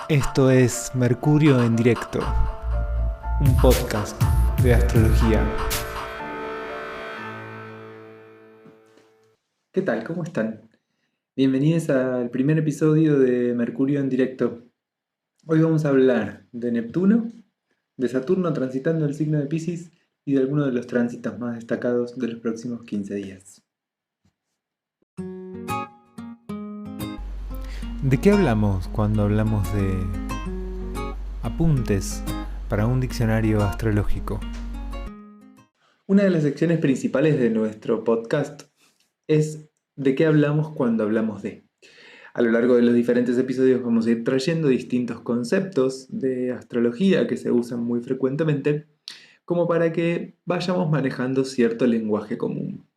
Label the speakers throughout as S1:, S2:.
S1: Esto es Mercurio en Directo, un podcast de astrología. ¿Qué tal? ¿Cómo están? Bienvenidos al primer episodio de Mercurio en Directo. Hoy vamos a hablar de Neptuno, de Saturno transitando el signo de Piscis y de algunos de los tránsitos más destacados de los próximos 15 días. ¿De qué hablamos cuando hablamos de apuntes para un diccionario astrológico? Una de las secciones principales de nuestro podcast es de qué hablamos cuando hablamos de. A lo largo de los diferentes episodios vamos a ir trayendo distintos conceptos de astrología que se usan muy frecuentemente, como para que vayamos manejando cierto lenguaje común.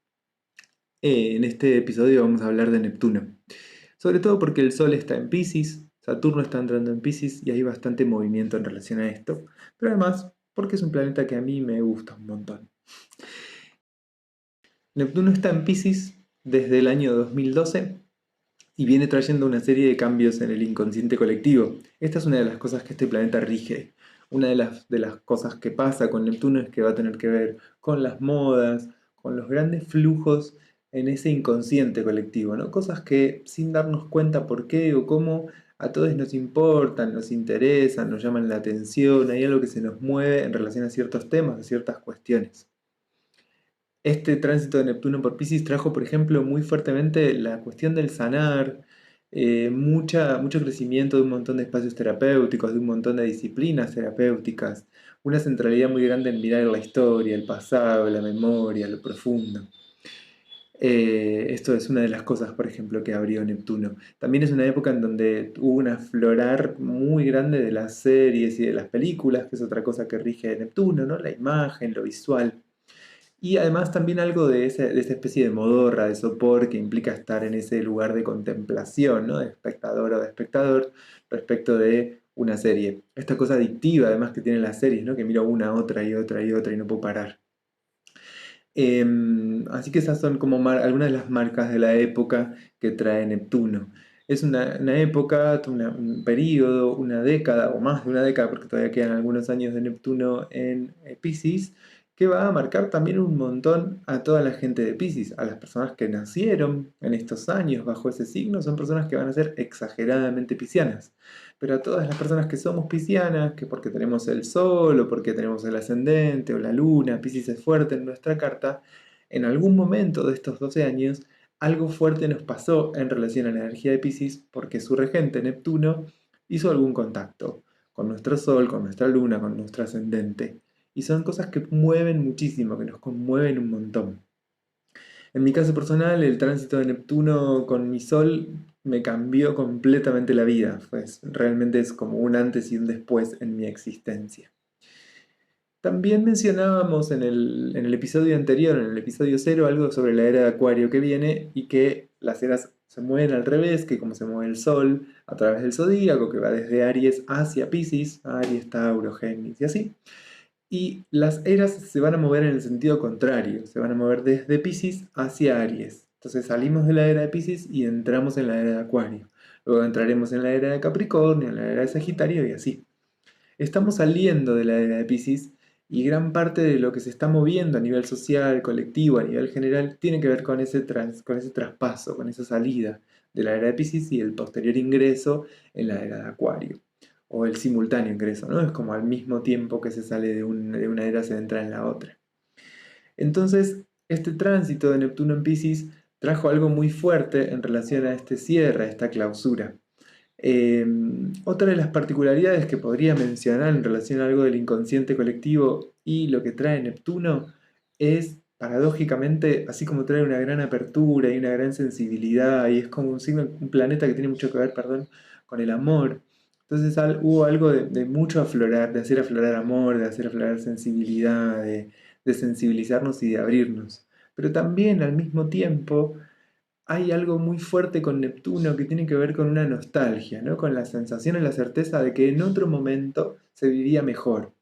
S1: En este episodio vamos a hablar de Neptuno, sobre todo porque el Sol está en Piscis, Saturno está entrando en Piscis y hay bastante movimiento en relación a esto, pero además porque es un planeta que a mí me gusta un montón. Neptuno está en Piscis desde el año 2012 y viene trayendo una serie de cambios en el inconsciente colectivo. Esta es una de las cosas que este planeta rige. Una de las cosas que pasa con Neptuno es que va a tener que ver con las modas, con los grandes flujos en ese inconsciente colectivo, ¿no? Cosas que sin darnos cuenta por qué o cómo a todos nos importan, nos interesan, nos llaman la atención, hay algo que se nos mueve en relación a ciertos temas, a ciertas cuestiones. Este tránsito de Neptuno por Piscis trajo, por ejemplo, muy fuertemente la cuestión del sanar, mucho crecimiento de un montón de espacios terapéuticos, de un montón de disciplinas terapéuticas, una centralidad muy grande en mirar la historia, el pasado, la memoria, lo profundo. Esto es una de las cosas, por ejemplo, que abrió Neptuno. También es una época en donde hubo un aflorar muy grande de las series y de las películas, que es otra cosa que rige Neptuno, ¿no? La imagen, lo visual. Y además también algo de esa especie de modorra, de sopor que implica estar en ese lugar de contemplación, ¿no? De espectador o de espectador respecto de una serie. Esta cosa adictiva además que tienen las series, ¿no? Que miro una, otra y otra y otra y no puedo parar. Así que esas son como algunas de las marcas de la época que trae Neptuno. Es una época, un periodo, una década o más de una década, porque todavía quedan algunos años de Neptuno en Piscis, que va a marcar también un montón a toda la gente de Piscis, a las personas que nacieron en estos años bajo ese signo, son personas que van a ser exageradamente piscianas. Pero a todas las personas que somos piscianas, que porque tenemos el Sol o porque tenemos el ascendente o la Luna, Piscis es fuerte en nuestra carta, en algún momento de estos 12 años algo fuerte nos pasó en relación a la energía de Piscis porque su regente Neptuno hizo algún contacto con nuestro Sol, con nuestra Luna, con nuestro ascendente. Y son cosas que mueven muchísimo, que nos conmueven un montón. En mi caso personal, el tránsito de Neptuno con mi Sol me cambió completamente la vida. Pues realmente es como un antes y un después en mi existencia. También mencionábamos en el episodio anterior, en el episodio 0, algo sobre la era de Acuario que viene y que las eras se mueven al revés, que como se mueve el Sol a través del zodíaco, que va desde Aries hacia Piscis, Aries, Tauro, Géminis y así. Y las eras se van a mover en el sentido contrario, se van a mover desde Piscis hacia Aries. Entonces salimos de la era de Piscis y entramos en la era de Acuario. Luego entraremos en la era de Capricornio, en la era de Sagitario y así. Estamos saliendo de la era de Piscis y gran parte de lo que se está moviendo a nivel social, colectivo, a nivel general, tiene que ver con ese traspaso, con esa salida de la era de Piscis y el posterior ingreso en la era de Acuario. O el simultáneo ingreso, ¿no? Es como al mismo tiempo que se sale de una era se entra en la otra. Entonces, este tránsito de Neptuno en Piscis trajo algo muy fuerte en relación a este cierre, a esta clausura. Otra de las particularidades que podría mencionar en relación a algo del inconsciente colectivo y lo que trae Neptuno es, paradójicamente, así como trae una gran apertura y una gran sensibilidad, y es como un planeta que tiene mucho que ver, perdón, con el amor. Entonces hubo algo de mucho aflorar, de hacer aflorar amor, de hacer aflorar sensibilidad, de sensibilizarnos y de abrirnos. Pero también al mismo tiempo hay algo muy fuerte con Neptuno que tiene que ver con una nostalgia, ¿no? Con la sensación y la certeza de que en otro momento se vivía mejor.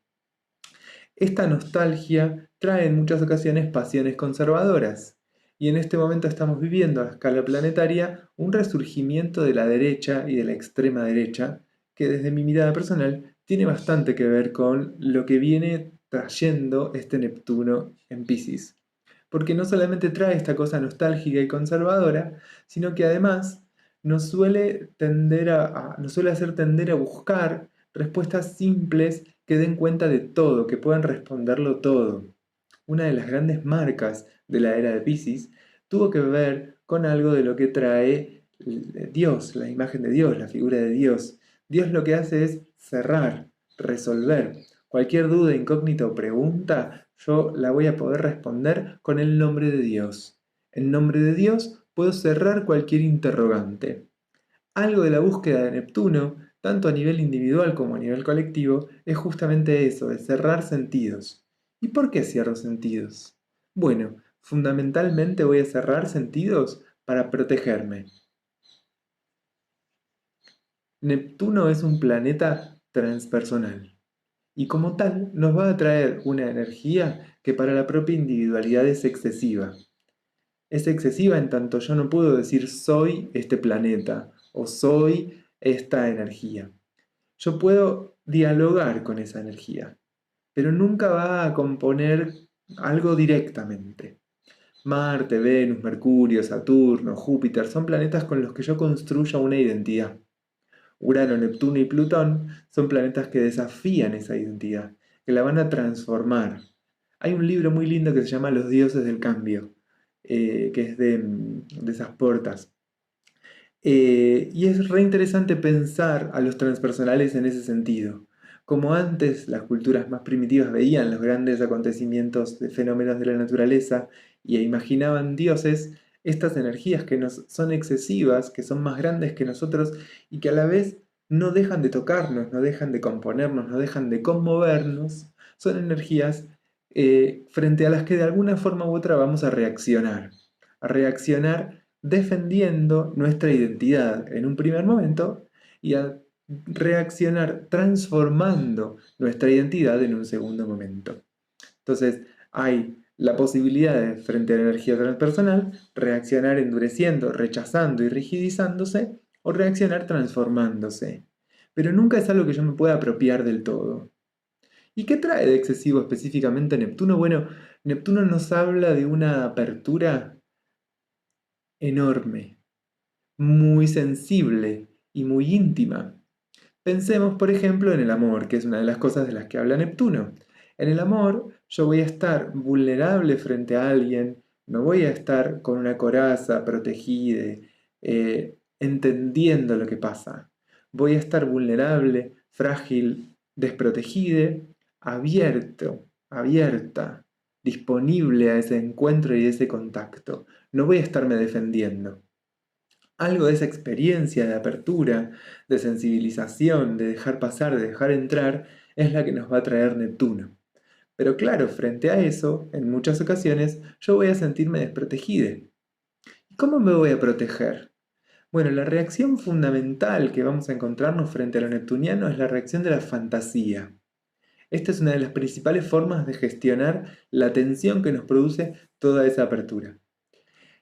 S1: Esta nostalgia trae en muchas ocasiones pasiones conservadoras, y en este momento estamos viviendo a escala planetaria un resurgimiento de la derecha y de la extrema derecha que desde mi mirada personal tiene bastante que ver con lo que viene trayendo este Neptuno en Piscis. Porque no solamente trae esta cosa nostálgica y conservadora, sino que además nos suele hacer tender a buscar respuestas simples que den cuenta de todo, que puedan responderlo todo. Una de las grandes marcas de la era de Piscis tuvo que ver con algo de lo que trae Dios, la imagen de Dios, la figura de Dios. Dios lo que hace es cerrar, resolver. Cualquier duda, incógnita o pregunta, yo la voy a poder responder con el nombre de Dios. En nombre de Dios puedo cerrar cualquier interrogante. Algo de la búsqueda de Neptuno, tanto a nivel individual como a nivel colectivo, es justamente eso, de cerrar sentidos. ¿Y por qué cierro sentidos? Bueno, fundamentalmente voy a cerrar sentidos para protegerme. Neptuno es un planeta transpersonal y como tal nos va a traer una energía que para la propia individualidad es excesiva. Es excesiva en tanto yo no puedo decir soy este planeta o soy esta energía. Yo puedo dialogar con esa energía, pero nunca va a componer algo directamente. Marte, Venus, Mercurio, Saturno, Júpiter son planetas con los que yo construyo una identidad. Urano, Neptuno y Plutón son planetas que desafían esa identidad, que la van a transformar. Hay un libro muy lindo que se llama Los dioses del cambio, que es de esas portas. Y es re interesante pensar a los transpersonales en ese sentido. Como antes las culturas más primitivas veían los grandes acontecimientos de fenómenos de la naturaleza y imaginaban dioses, estas energías que nos son excesivas, que son más grandes que nosotros y que a la vez no dejan de tocarnos, no dejan de componernos, no dejan de conmovernos, son energías frente a las que de alguna forma u otra vamos a reaccionar defendiendo nuestra identidad en un primer momento y a reaccionar transformando nuestra identidad en un segundo momento. Entonces, hay la posibilidad de, frente a la energía transpersonal, reaccionar endureciendo, rechazando y rigidizándose, o reaccionar transformándose. Pero nunca es algo que yo me pueda apropiar del todo. ¿Y qué trae de excesivo específicamente Neptuno? Bueno, Neptuno nos habla de una apertura enorme, muy sensible y muy íntima. Pensemos, por ejemplo, en el amor, que es una de las cosas de las que habla Neptuno. En el amor, yo voy a estar vulnerable frente a alguien, no voy a estar con una coraza protegida, entendiendo lo que pasa. Voy a estar vulnerable, frágil, desprotegida, abierto, abierta, disponible a ese encuentro y ese contacto. No voy a estarme defendiendo. Algo de esa experiencia de apertura, de sensibilización, de dejar pasar, de dejar entrar, es la que nos va a traer Neptuno. Pero claro, frente a eso, en muchas ocasiones, yo voy a sentirme desprotegida. ¿Y cómo me voy a proteger? Bueno, la reacción fundamental que vamos a encontrarnos frente a lo neptuniano es la reacción de la fantasía. Esta es una de las principales formas de gestionar la tensión que nos produce toda esa apertura.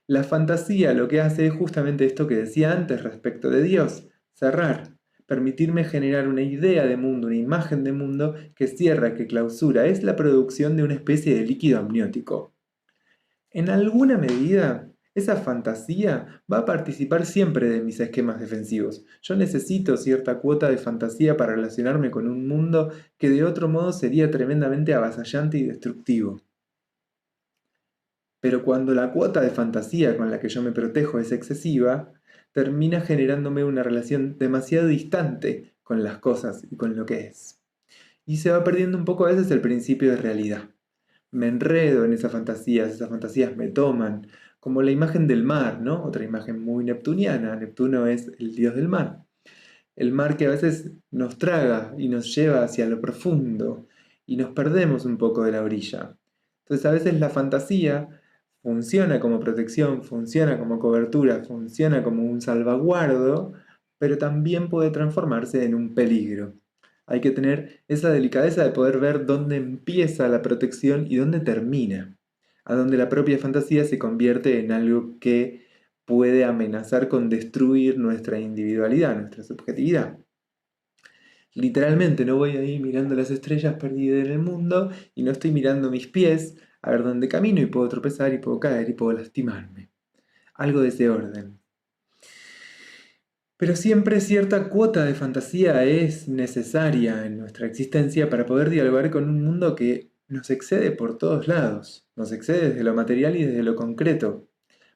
S1: La fantasía lo que hace es justamente esto que decía antes respecto de Dios, cerrar, permitirme generar una idea de mundo, una imagen de mundo que cierra, que clausura, es la producción de una especie de líquido amniótico. En alguna medida, esa fantasía va a participar siempre de mis esquemas defensivos. Yo necesito cierta cuota de fantasía para relacionarme con un mundo que de otro modo sería tremendamente avasallante y destructivo. Pero cuando la cuota de fantasía con la que yo me protejo es excesiva, termina generándome una relación demasiado distante con las cosas y con lo que es. Y se va perdiendo un poco a veces el principio de realidad. Me enredo en esas fantasías me toman, como la imagen del mar, ¿no? Otra imagen muy neptuniana. Neptuno es el dios del mar. El mar que a veces nos traga y nos lleva hacia lo profundo y nos perdemos un poco de la orilla. Entonces a veces la fantasía funciona como protección, funciona como cobertura, funciona como un salvaguardo, pero también puede transformarse en un peligro. Hay que tener esa delicadeza de poder ver dónde empieza la protección y dónde termina, a dónde la propia fantasía se convierte en algo que puede amenazar con destruir nuestra individualidad, nuestra subjetividad. Literalmente no voy ahí mirando las estrellas perdidas en el mundo y no estoy mirando mis pies a ver dónde camino y puedo tropezar y puedo caer y puedo lastimarme. Algo de ese orden. Pero siempre cierta cuota de fantasía es necesaria en nuestra existencia para poder dialogar con un mundo que nos excede por todos lados, nos excede desde lo material y desde lo concreto.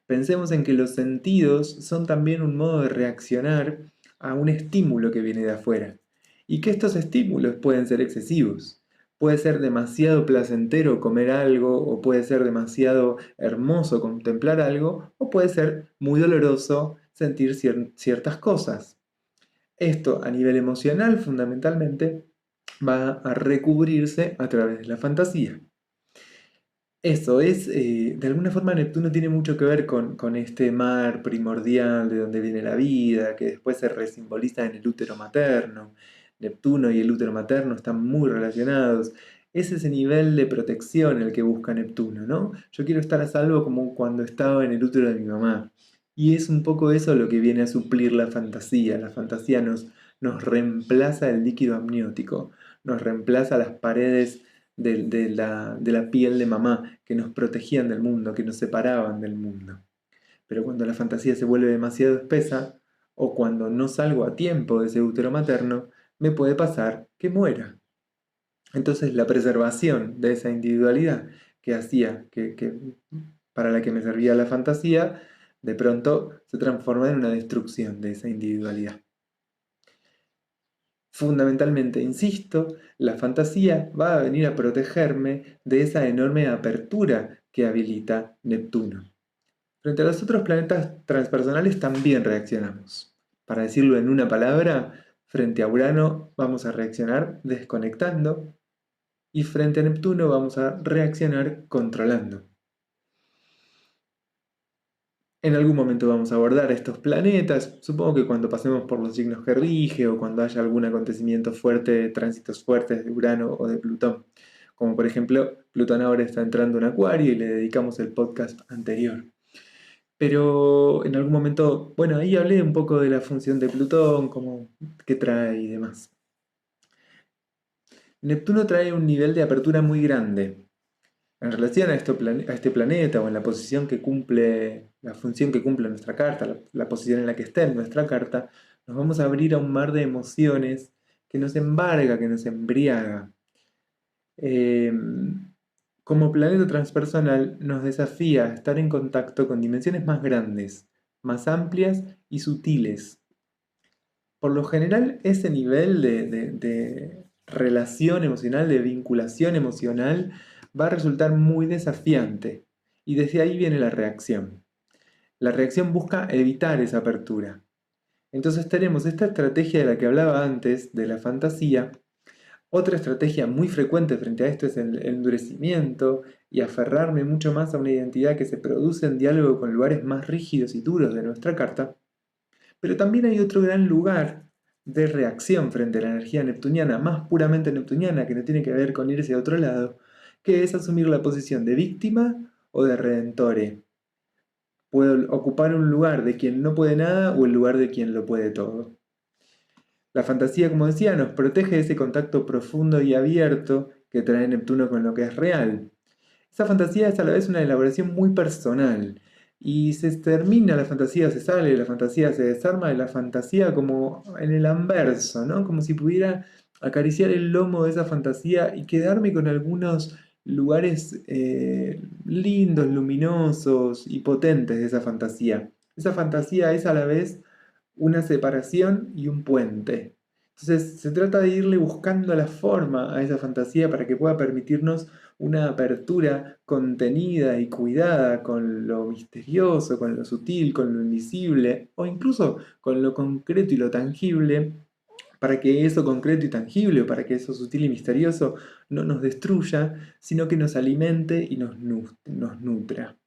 S1: Pensemos en que los sentidos son también un modo de reaccionar a un estímulo que viene de afuera, y que estos estímulos pueden ser excesivos. Puede ser demasiado placentero comer algo, o puede ser demasiado hermoso contemplar algo, o puede ser muy doloroso sentir ciertas cosas. Esto a nivel emocional fundamentalmente va a recubrirse a través de la fantasía. Eso es, de alguna forma Neptuno tiene mucho que ver con este mar primordial de donde viene la vida, que después se resimboliza en el útero materno. Neptuno y el útero materno están muy relacionados. Es ese nivel de protección el que busca Neptuno, ¿no? Yo quiero estar a salvo como cuando estaba en el útero de mi mamá. Y es un poco eso lo que viene a suplir la fantasía. La fantasía nos reemplaza el líquido amniótico, nos reemplaza las paredes de la piel de mamá, que nos protegían del mundo, que nos separaban del mundo. Pero cuando la fantasía se vuelve demasiado espesa, o cuando no salgo a tiempo de ese útero materno, me puede pasar que muera. Entonces la preservación de esa individualidad que hacía, para la que me servía la fantasía, de pronto se transforma en una destrucción de esa individualidad. Fundamentalmente, insisto, la fantasía va a venir a protegerme de esa enorme apertura que habilita Neptuno. Frente a los otros planetas transpersonales también reaccionamos. Para decirlo en una palabra, frente a Urano vamos a reaccionar desconectando y frente a Neptuno vamos a reaccionar controlando. En algún momento vamos a abordar estos planetas, supongo que cuando pasemos por los signos que rige o cuando haya algún acontecimiento fuerte, tránsitos fuertes de Urano o de Plutón. Como por ejemplo, Plutón ahora está entrando en Acuario y le dedicamos el podcast anterior. Pero en algún momento, bueno, ahí hablé un poco de la función de Plutón, como qué trae y demás. Neptuno trae un nivel de apertura muy grande. En relación a este planeta o en la posición que cumple, la función que cumple nuestra carta, la posición en la que está en nuestra carta, nos vamos a abrir a un mar de emociones que nos embarga, que nos embriaga. Eh, Como planeta transpersonal nos desafía a estar en contacto con dimensiones más grandes, más amplias y sutiles. Por lo general, ese nivel de relación emocional, de vinculación emocional, va a resultar muy desafiante. Y desde ahí viene la reacción. La reacción busca evitar esa apertura. Entonces tenemos esta estrategia de la que hablaba antes, de la fantasía. Otra estrategia muy frecuente frente a esto es el endurecimiento y aferrarme mucho más a una identidad que se produce en diálogo con lugares más rígidos y duros de nuestra carta. Pero también hay otro gran lugar de reacción frente a la energía neptuniana, más puramente neptuniana, que no tiene que ver con irse a otro lado, que es asumir la posición de víctima o de redentore. Puedo ocupar un lugar de quien no puede nada o el lugar de quien lo puede todo. La fantasía, como decía, nos protege de ese contacto profundo y abierto que trae Neptuno con lo que es real. Esa fantasía es a la vez una elaboración muy personal. Y se termina la fantasía, se sale, la fantasía se desarma de la fantasía como en el anverso, ¿no? Como si pudiera acariciar el lomo de esa fantasía y quedarme con algunos lugares lindos, luminosos y potentes de esa fantasía. Esa fantasía es a la vez una separación y un puente. Entonces se trata de irle buscando la forma a esa fantasía para que pueda permitirnos una apertura contenida y cuidada con lo misterioso, con lo sutil, con lo invisible o incluso con lo concreto y lo tangible, para que eso concreto y tangible o para que eso sutil y misterioso no nos destruya, sino que nos alimente y nos nutra.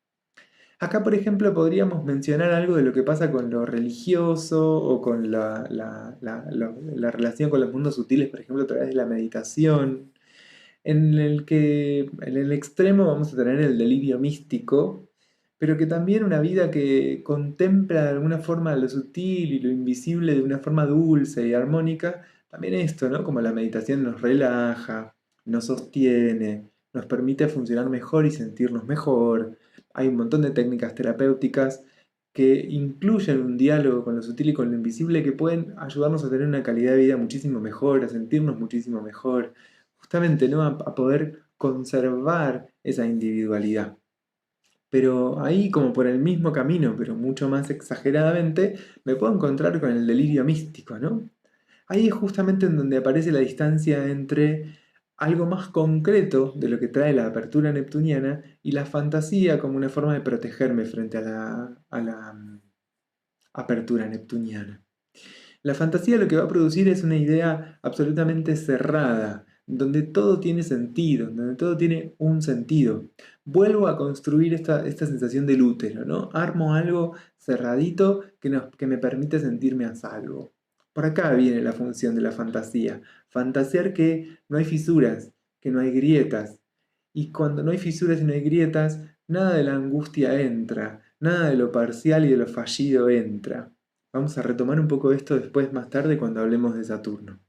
S1: Acá, por ejemplo, podríamos mencionar algo de lo que pasa con lo religioso o con la relación con los mundos sutiles, por ejemplo, a través de la meditación, en el que en el extremo vamos a tener el delirio místico, pero que también una vida que contempla de alguna forma lo sutil y lo invisible de una forma dulce y armónica, También esto, ¿no? Como la meditación nos relaja, nos sostiene, nos permite funcionar mejor y sentirnos mejor. Hay un montón de técnicas terapéuticas que incluyen un diálogo con lo sutil y con lo invisible que pueden ayudarnos a tener una calidad de vida muchísimo mejor, a sentirnos muchísimo mejor, justamente, ¿no? A poder conservar esa individualidad. Pero ahí, como por el mismo camino, pero mucho más exageradamente, me puedo encontrar con el delirio místico, ¿no? Ahí es justamente en donde aparece la distancia entre algo más concreto de lo que trae la apertura neptuniana y la fantasía como una forma de protegerme frente a la apertura neptuniana. La fantasía lo que va a producir es una idea absolutamente cerrada, donde todo tiene sentido, donde todo tiene un sentido. Vuelvo a construir esta sensación del útero, ¿no? Armo algo cerradito que me permite sentirme a salvo. Por acá viene la función de la fantasía. Fantasear que no hay fisuras, que no hay grietas. Y cuando no hay fisuras y no hay grietas, nada de la angustia entra, nada de lo parcial y de lo fallido entra. Vamos a retomar un poco esto después, más tarde, cuando hablemos de Saturno.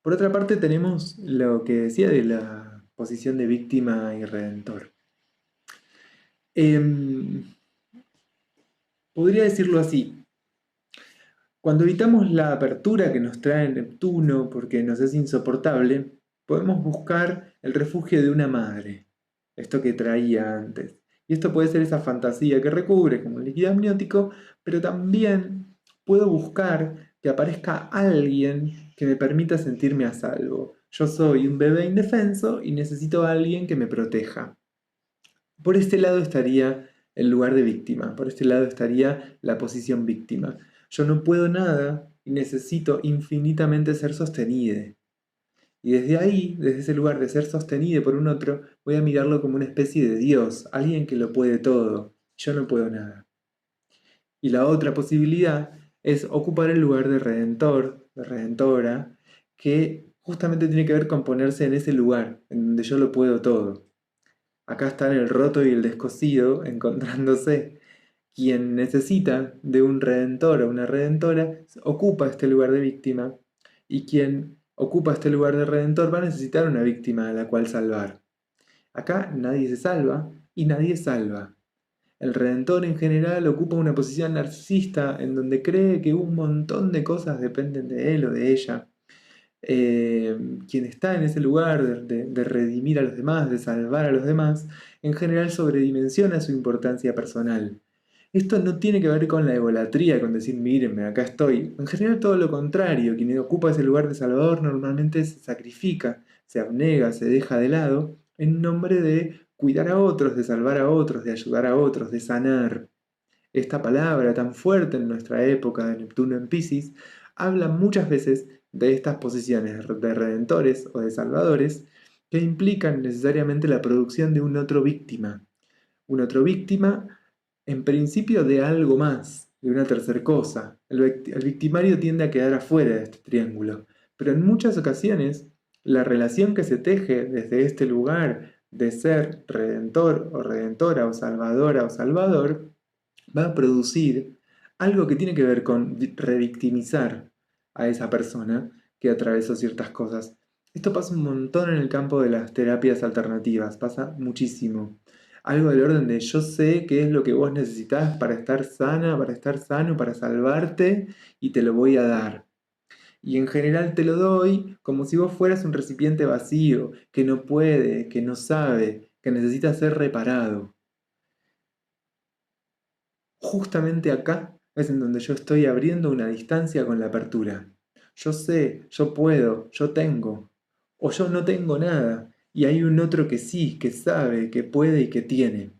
S1: Por otra parte, tenemos lo que decía de la posición de víctima y redentor. Em, Podría decirlo así. Cuando evitamos la apertura que nos trae Neptuno porque nos es insoportable, podemos buscar el refugio de una madre, esto que traía antes. Y esto puede ser esa fantasía que recubre como un líquido amniótico, pero también puedo buscar que aparezca alguien que me permita sentirme a salvo. Yo soy un bebé indefenso y necesito a alguien que me proteja. Por este lado estaría el lugar de víctima, por este lado estaría la posición víctima. Yo no puedo nada y necesito infinitamente ser sostenido. Y desde ahí, desde ese lugar de ser sostenido por un otro, voy a mirarlo como una especie de Dios, alguien que lo puede todo. Yo no puedo nada. Y la otra posibilidad es ocupar el lugar de redentor, de redentora, que justamente tiene que ver con ponerse en ese lugar, en donde yo lo puedo todo. Acá están el roto y el descosido encontrándose. Quien necesita de un redentor o una redentora ocupa este lugar de víctima y quien ocupa este lugar de redentor va a necesitar una víctima a la cual salvar. Acá nadie se salva y nadie salva. El redentor en general ocupa una posición narcisista en donde cree que un montón de cosas dependen de él o de ella. Quien está en ese lugar de redimir a los demás, de salvar a los demás, en general sobredimensiona su importancia personal. Esto no tiene que ver con la egolatría, con decir, mírenme, acá estoy. En general todo lo contrario, quien ocupa ese lugar de salvador normalmente se sacrifica, se abnega, se deja de lado, en nombre de cuidar a otros, de salvar a otros, de ayudar a otros, de sanar. Esta palabra tan fuerte en nuestra época de Neptuno en Piscis habla muchas veces de estas posiciones de redentores o de salvadores que implican necesariamente la producción de un otro víctima. Un otro víctima, en principio, de algo más, de una tercera cosa. El victimario tiende a quedar afuera de este triángulo, pero en muchas ocasiones la relación que se teje desde este lugar de ser redentor o redentora o salvadora o salvador va a producir algo que tiene que ver con revictimizar a esa persona que atravesó ciertas cosas. Esto pasa un montón en el campo de las terapias alternativas, pasa muchísimo. Algo del orden de yo sé qué es lo que vos necesitas para estar sana, para estar sano, para salvarte y te lo voy a dar. Y en general te lo doy como si vos fueras un recipiente vacío, que no puede, que no sabe, que necesita ser reparado. Justamente acá es en donde yo estoy abriendo una distancia con la apertura. Yo sé, yo puedo, yo tengo. O yo no tengo nada. Y hay un otro que sí, que sabe, que puede y que tiene.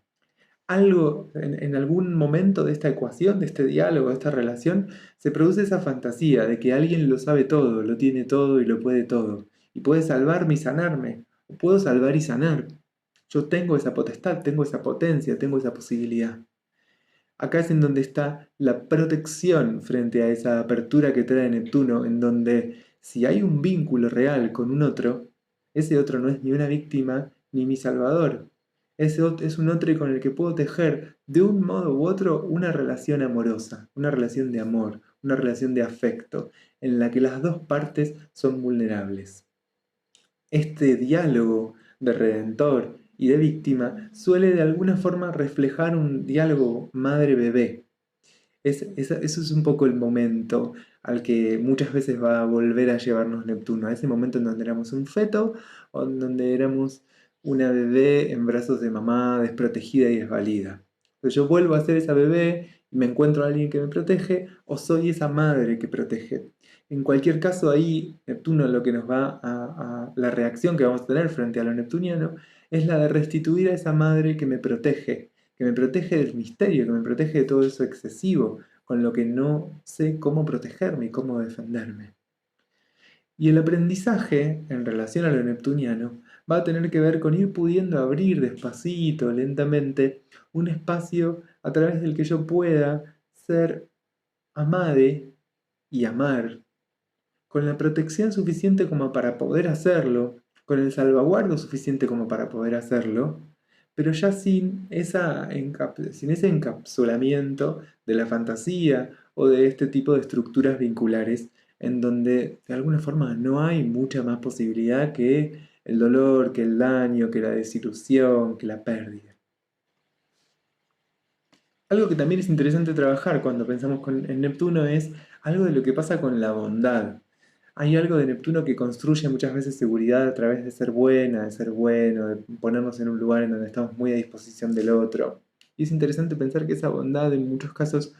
S1: Algo en algún momento de esta ecuación, de este diálogo, de esta relación, se produce esa fantasía de que alguien lo sabe todo, lo tiene todo y lo puede todo. Y puede salvarme y sanarme. O puedo salvar y sanar. Yo tengo esa potestad, tengo esa potencia, tengo esa posibilidad. Acá es en donde está la protección frente a esa apertura que trae Neptuno, en donde si hay un vínculo real con un otro, ese otro no es ni una víctima ni mi salvador. Ese es un otro con el que puedo tejer de un modo u otro una relación amorosa, una relación de amor, una relación de afecto, en la que las dos partes son vulnerables. Este diálogo de redentor y de víctima suele de alguna forma reflejar un diálogo madre-bebé. Eso es un poco el momento al que muchas veces va a volver a llevarnos Neptuno, a ese momento en donde éramos un feto o en donde éramos una bebé en brazos de mamá desprotegida y desvalida. Entonces yo vuelvo a ser esa bebé y me encuentro a alguien que me protege o soy esa madre que protege. En cualquier caso ahí Neptuno lo que nos va la reacción que vamos a tener frente a lo neptuniano es la de restituir a esa madre que me protege del misterio, que me protege de todo eso excesivo, con lo que no sé cómo protegerme y cómo defenderme. Y el aprendizaje, en relación a lo neptuniano, va a tener que ver con ir pudiendo abrir despacito, lentamente, un espacio a través del que yo pueda ser amade y amar, con la protección suficiente como para poder hacerlo, con el salvaguardo suficiente como para poder hacerlo, pero ya sin ese encapsulamiento de la fantasía o de este tipo de estructuras vinculares, en donde de alguna forma no hay mucha más posibilidad que el dolor, que el daño, que la desilusión, que la pérdida. Algo que también es interesante trabajar cuando pensamos en Neptuno es algo de lo que pasa con la bondad. Hay algo de Neptuno que construye muchas veces seguridad a través de ser buena, de ser bueno, de ponernos en un lugar en donde estamos muy a disposición del otro. Y es interesante pensar que esa bondad en muchos casos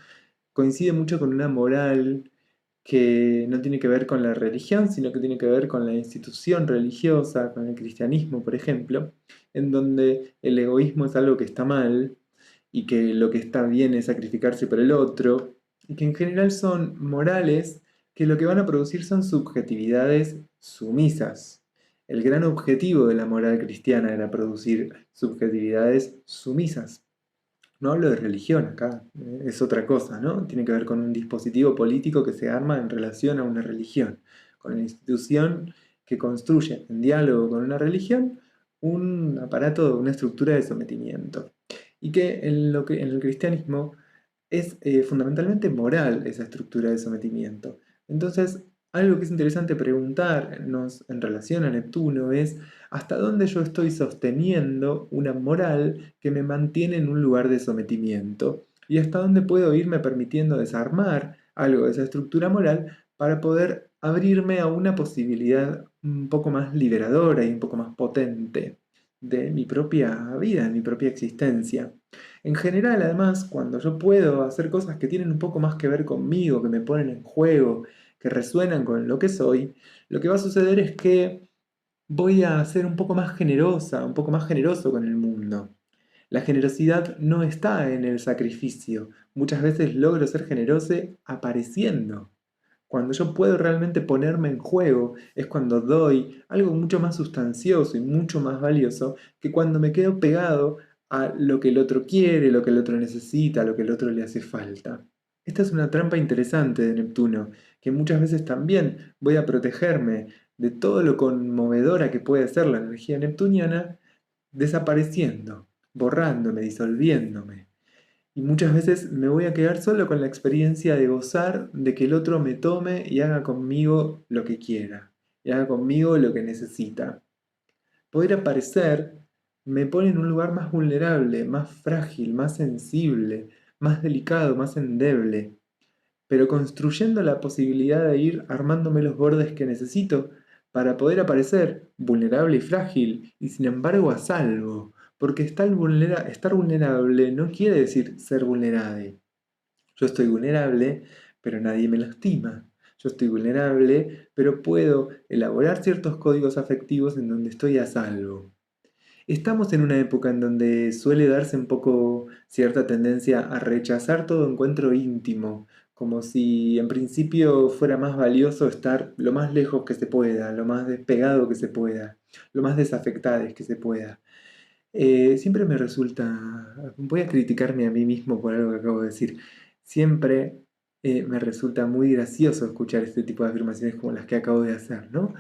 S1: coincide mucho con una moral que no tiene que ver con la religión, sino que tiene que ver con la institución religiosa, con el cristianismo, por ejemplo, en donde el egoísmo es algo que está mal y que lo que está bien es sacrificarse por el otro, y que en general son morales que lo que van a producir son subjetividades sumisas. El gran objetivo de la moral cristiana era producir subjetividades sumisas. No hablo de religión acá, es otra cosa, ¿no? Tiene que ver con un dispositivo político que se arma en relación a una religión, con una institución que construye en diálogo con una religión un aparato, una estructura de sometimiento. Y que en el cristianismo es fundamentalmente moral esa estructura de sometimiento. Entonces, algo que es interesante preguntarnos en relación a Neptuno es hasta dónde yo estoy sosteniendo una moral que me mantiene en un lugar de sometimiento y hasta dónde puedo irme permitiendo desarmar algo de esa estructura moral para poder abrirme a una posibilidad un poco más liberadora y un poco más potente de mi propia vida, de mi propia existencia. En general, además, cuando yo puedo hacer cosas que tienen un poco más que ver conmigo, que me ponen en juego, que resuenan con lo que soy, lo que va a suceder es que voy a ser un poco más generosa, un poco más generoso con el mundo. La generosidad no está en el sacrificio. Muchas veces logro ser generoso apareciendo. Cuando yo puedo realmente ponerme en juego es cuando doy algo mucho más sustancioso y mucho más valioso que cuando me quedo pegado a lo que el otro quiere, lo que el otro necesita, lo que el otro le hace falta. Esta es una trampa interesante de Neptuno, que muchas veces también voy a protegerme de todo lo conmovedora que puede ser la energía neptuniana, desapareciendo, borrándome, disolviéndome. Y muchas veces me voy a quedar solo con la experiencia de gozar de que el otro me tome y haga conmigo lo que quiera, y haga conmigo lo que necesita. Poder aparecer me pone en un lugar más vulnerable, más frágil, más sensible, más delicado, más endeble, pero construyendo la posibilidad de ir armándome los bordes que necesito para poder aparecer vulnerable y frágil y sin embargo a salvo, porque estar vulnerable no quiere decir ser vulnerable. Yo estoy vulnerable, pero nadie me lastima. Yo estoy vulnerable, pero puedo elaborar ciertos códigos afectivos en donde estoy a salvo. Estamos en una época en donde suele darse un poco cierta tendencia a rechazar todo encuentro íntimo, como si en principio fuera más valioso estar lo más lejos que se pueda, lo más despegado que se pueda, lo más desafectado que se pueda. Siempre me resulta, voy a criticarme a mí mismo por algo que acabo de decir, siempre me resulta muy gracioso escuchar este tipo de afirmaciones como las que acabo de hacer, ¿no?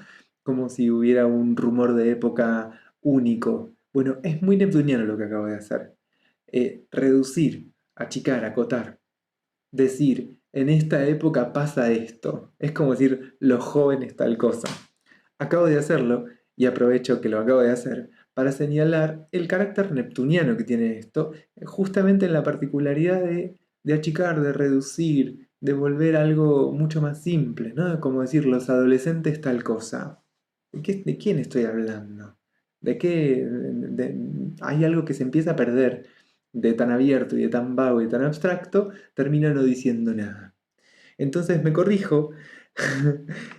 S1: Como si hubiera un rumor de época único. Bueno, es muy neptuniano lo que acabo de hacer. Reducir, achicar, acotar, decir, en esta época pasa esto. Es como decir, los jóvenes tal cosa. Acabo de hacerlo y aprovecho que lo acabo de hacer para señalar el carácter neptuniano que tiene esto, justamente en la particularidad de achicar, de reducir, de volver algo mucho más simple, ¿no? Como decir, los adolescentes tal cosa. ¿De quién estoy hablando? ¿De qué? Hay algo que se empieza a perder de tan abierto y de tan vago y tan abstracto, termina no diciendo nada. Entonces me corrijo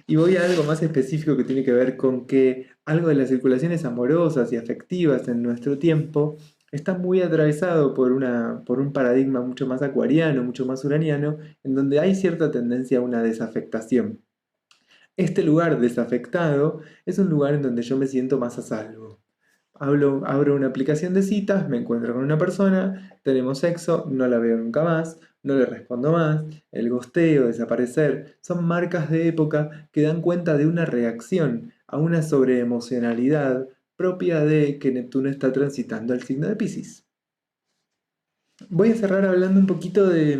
S1: y voy a algo más específico que tiene que ver con que algo de las circulaciones amorosas y afectivas en nuestro tiempo está muy atravesado por un paradigma mucho más acuariano, mucho más uraniano, en donde hay cierta tendencia a una desafectación. Este lugar desafectado es un lugar en donde yo me siento más a salvo. Abro una aplicación de citas, me encuentro con una persona, tenemos sexo, no la veo nunca más, no le respondo más, el gosteo, desaparecer, son marcas de época que dan cuenta de una reacción a una sobreemocionalidad propia de que Neptuno está transitando el signo de Piscis. Voy a cerrar hablando un poquito de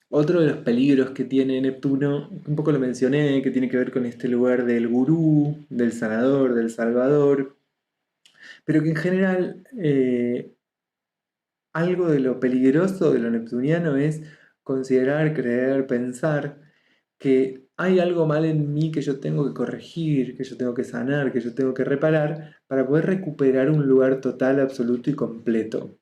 S1: otro de los peligros que tiene Neptuno, un poco lo mencioné, que tiene que ver con este lugar del gurú, del sanador, del salvador, pero que en general algo de lo peligroso de lo neptuniano es considerar, creer, pensar que hay algo mal en mí que yo tengo que corregir, que yo tengo que sanar, que yo tengo que reparar para poder recuperar un lugar total, absoluto y completo.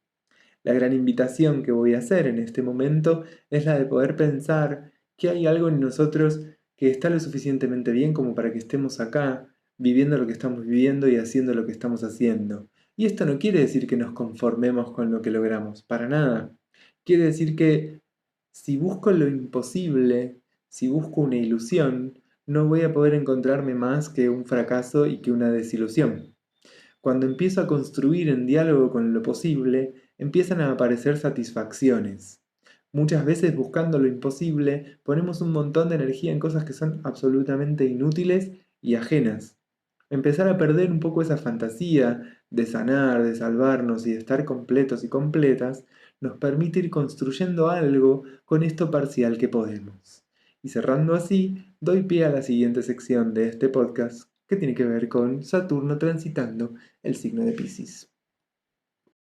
S1: La gran invitación que voy a hacer en este momento es la de poder pensar que hay algo en nosotros que está lo suficientemente bien como para que estemos acá, viviendo lo que estamos viviendo y haciendo lo que estamos haciendo. Y esto no quiere decir que nos conformemos con lo que logramos, para nada. Quiere decir que si busco lo imposible, si busco una ilusión, no voy a poder encontrarme más que un fracaso y que una desilusión. Cuando empiezo a construir en diálogo con lo posible, empiezan a aparecer satisfacciones. Muchas veces buscando lo imposible, ponemos un montón de energía en cosas que son absolutamente inútiles y ajenas. Empezar a perder un poco esa fantasía de sanar, de salvarnos y de estar completos y completas, nos permite ir construyendo algo con esto parcial que podemos. Y cerrando así, doy pie a la siguiente sección de este podcast que tiene que ver con Saturno transitando el signo de Piscis.